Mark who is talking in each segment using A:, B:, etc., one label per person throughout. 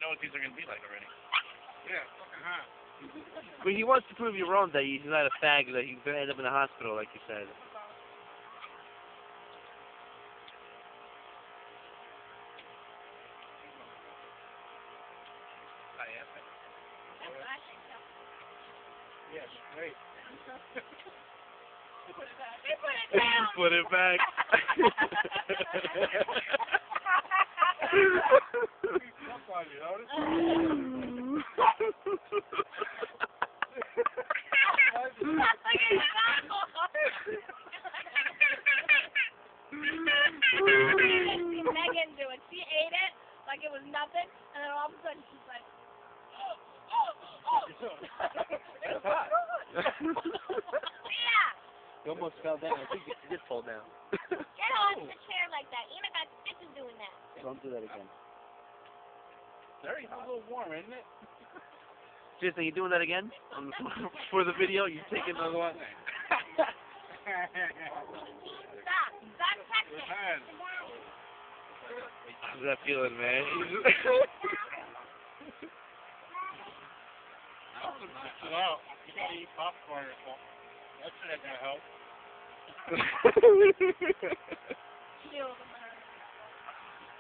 A: know what these are gonna be like already.
B: Yeah, fucking hot.
C: But he wants to prove you wrong that he's not a fag, that he's gonna end up in the hospital, like you said.
A: I am.
B: Yes, great.
C: Put it back.
B: That's why you notice.
D: Megan do it. She ate it like it was nothing, and then all of a sudden she's like,
B: It's hot.
D: yeah.
C: You almost fell down. I think you did fall down.
D: Get on the chair like that. Ina got stitches doing that.
C: Don't do that again.
A: Very
B: It's a
A: hot.
B: little warm, isn't it?
C: Seriously, are you doing that again? For the video? You taking another one?
D: Stop. Stop texting.
B: Man.
C: How's that feeling, man?
B: Chill out. You gotta eat popcorn or something. That's not gonna help.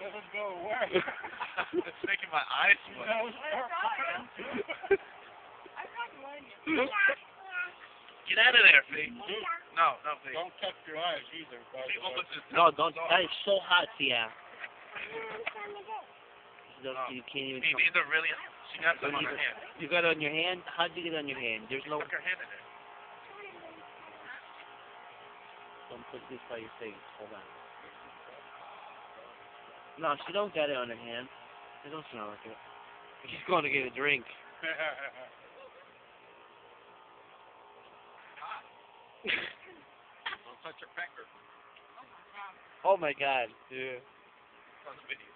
B: Doesn't go away.
A: It's making my eyes sweat.
B: That was
A: Get out of there, Fee. No, Fee.
B: Don't touch your eyes either. By
A: Fee,
B: the way.
A: open this.
C: No, don't. That is so hot, Tia. No,
A: No.
C: you can't even.
A: Fee, these are really. She got some on her hand.
C: You got it on your hand? How did you get it on your hand? There's no.
A: Put her hand in there.
C: Don't put this by your face. Hold on. No, she don't got it on her hand. It don't smell like it. She's going to get a drink.
A: Don't touch her finger.
C: Oh my God. Yeah.
A: On the video.